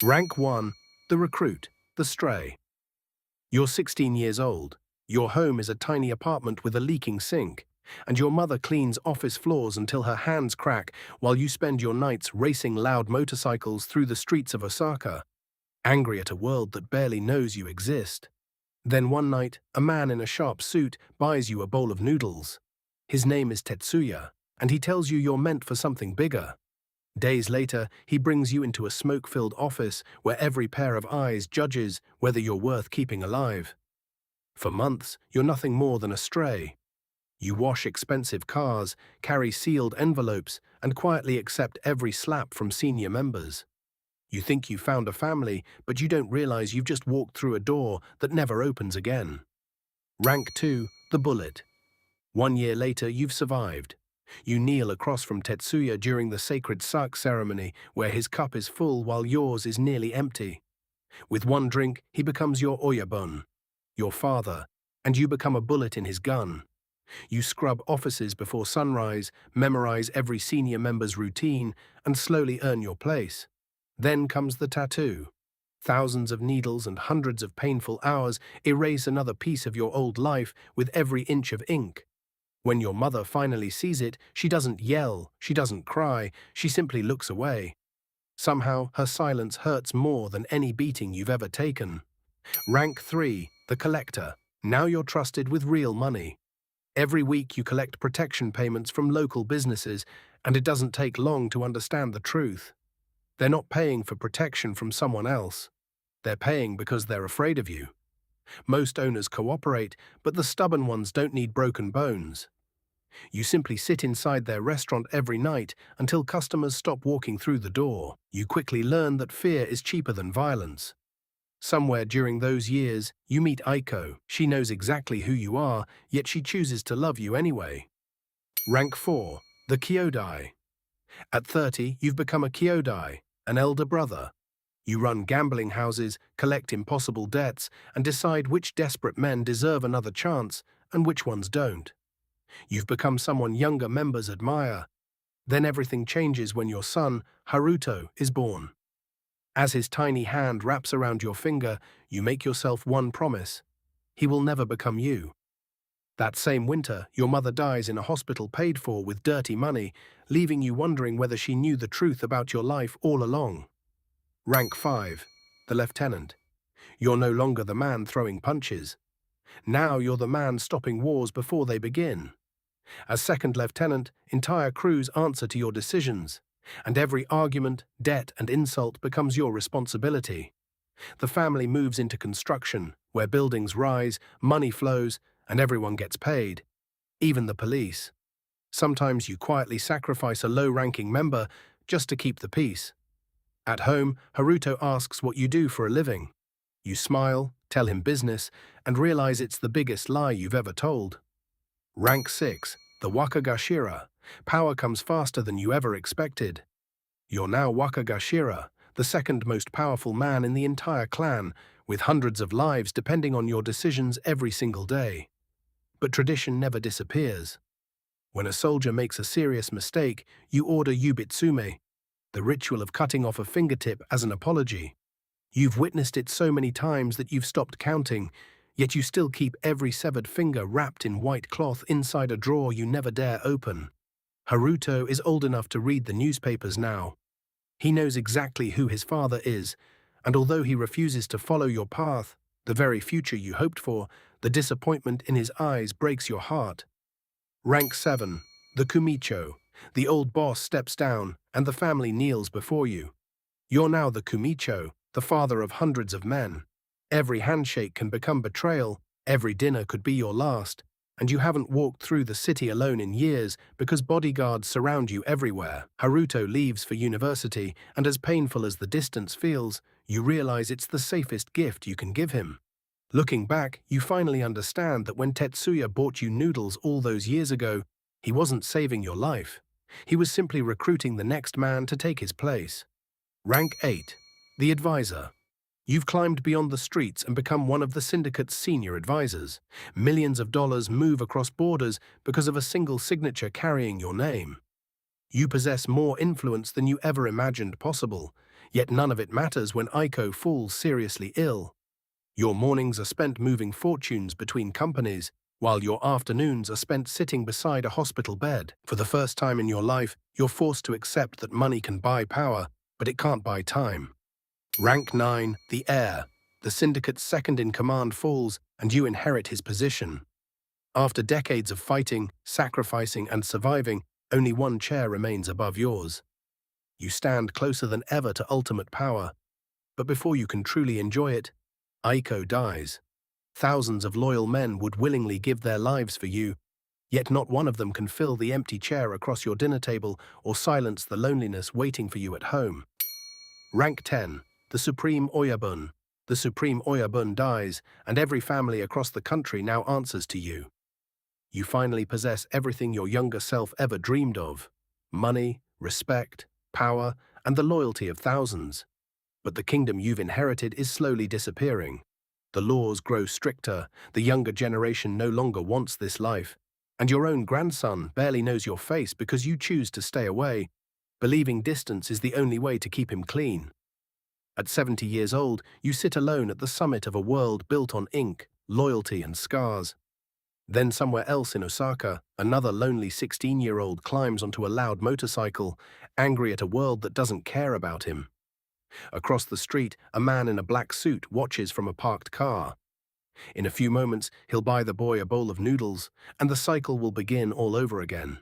Rank 1. The recruit, the stray. You're 16 years old. Your home is a tiny apartment with a leaking sink, and your mother cleans office floors until her hands crack while you spend your nights racing loud motorcycles through the streets of Osaka, angry at a world that barely knows you exist. Then one night, a man in a sharp suit buys you a bowl of noodles. His name is Tetsuya, and he tells you you're meant for something bigger. Days later, he brings you into a smoke-filled office where every pair of eyes judges whether you're worth keeping alive. For months, you're nothing more than a stray. You wash expensive cars, carry sealed envelopes, and quietly accept every slap from senior members. You think you found a family, but you don't realize you've just walked through a door that never opens again. Rank 2. The bullet. 1 year later, you've survived. You kneel across from Tetsuya during the sacred sake ceremony, where his cup is full while yours is nearly empty. With one drink, he becomes your Oyabun, your father, and you become a bullet in his gun. You scrub offices before sunrise, memorize every senior member's routine, and slowly earn your place. Then comes the tattoo. Thousands of needles and hundreds of painful hours erase another piece of your old life with every inch of ink. When your mother finally sees it, she doesn't yell, she doesn't cry, she simply looks away. Somehow, her silence hurts more than any beating you've ever taken. Rank 3. The collector. Now you're trusted with real money. Every week you collect protection payments from local businesses, and it doesn't take long to understand the truth. They're not paying for protection from someone else. They're paying because they're afraid of you. Most owners cooperate, but the stubborn ones don't need broken bones. You simply sit inside their restaurant every night until customers stop walking through the door. You quickly learn that fear is cheaper than violence. Somewhere during those years, you meet Aiko. She knows exactly who you are, yet she chooses to love you anyway. Rank 4. The Kyodai. At 30, you've become a Kyodai, an elder brother. You run gambling houses, collect impossible debts, and decide which desperate men deserve another chance and which ones don't. You've become someone younger members admire. Then everything changes when your son, Haruto, is born. As his tiny hand wraps around your finger, you make yourself one promise. He will never become you. That same winter, your mother dies in a hospital paid for with dirty money, leaving you wondering whether she knew the truth about your life all along. Rank 5. The lieutenant. You're no longer the man throwing punches. Now you're the man stopping wars before they begin. As second lieutenant, entire crews answer to your decisions, and every argument, debt, and insult becomes your responsibility. The family moves into construction, where buildings rise, money flows, and everyone gets paid, even the police. Sometimes you quietly sacrifice a low-ranking member just to keep the peace. At home, Haruto asks what you do for a living. You smile, tell him business, and realize it's the biggest lie you've ever told. Rank 6. The Wakagashira. Power comes faster than you ever expected. You're now Wakagashira, the second most powerful man in the entire clan, with hundreds of lives depending on your decisions every single day. But tradition never disappears. When a soldier makes a serious mistake, you order Yubitsume, the ritual of cutting off a fingertip as an apology. You've witnessed it so many times that you've stopped counting, yet you still keep every severed finger wrapped in white cloth inside a drawer you never dare open. Haruto is old enough to read the newspapers now. He knows exactly who his father is, and although he refuses to follow your path, the very future you hoped for, the disappointment in his eyes breaks your heart. Rank 7. The Kumicho. The old boss steps down, and the family kneels before you. You're now the Kumicho, the father of hundreds of men. Every handshake can become betrayal, every dinner could be your last, and you haven't walked through the city alone in years because bodyguards surround you everywhere. Haruto leaves for university, and as painful as the distance feels, you realize it's the safest gift you can give him. Looking back, you finally understand that when Tetsuya bought you noodles all those years ago, he wasn't saving your life. He was simply recruiting the next man to take his place. Rank 8. The advisor. You've climbed beyond the streets and become one of the syndicate's senior advisors. Millions of dollars move across borders because of a single signature carrying your name. You possess more influence than you ever imagined possible, Yet none of it matters when Aiko falls seriously ill. Your mornings are spent moving fortunes between companies, while your afternoons are spent sitting beside a hospital bed. For the first time in your life, you're forced to accept that money can buy power, but it can't buy time. Rank 9, the heir. The syndicate's second-in-command falls, and you inherit his position. After decades of fighting, sacrificing, and surviving, only one chair remains above yours. You stand closer than ever to ultimate power, but before you can truly enjoy it, Aiko dies. Thousands of loyal men would willingly give their lives for you, yet not one of them can fill the empty chair across your dinner table or silence the loneliness waiting for you at home. Rank 10, the Supreme Oyabun. The Supreme Oyabun dies, and every family across the country now answers to you. You finally possess everything your younger self ever dreamed of: money, respect, power, and the loyalty of thousands. But the kingdom you've inherited is slowly disappearing. The laws grow stricter, the younger generation no longer wants this life, and your own grandson barely knows your face because you choose to stay away, believing distance is the only way to keep him clean. At 70 years old, you sit alone at the summit of a world built on ink, loyalty, and scars. Then somewhere else in Osaka, another lonely 16-year-old climbs onto a loud motorcycle, angry at a world that doesn't care about him. Across the street, a man in a black suit watches from a parked car. In a few moments, he'll buy the boy a bowl of noodles, and the cycle will begin all over again.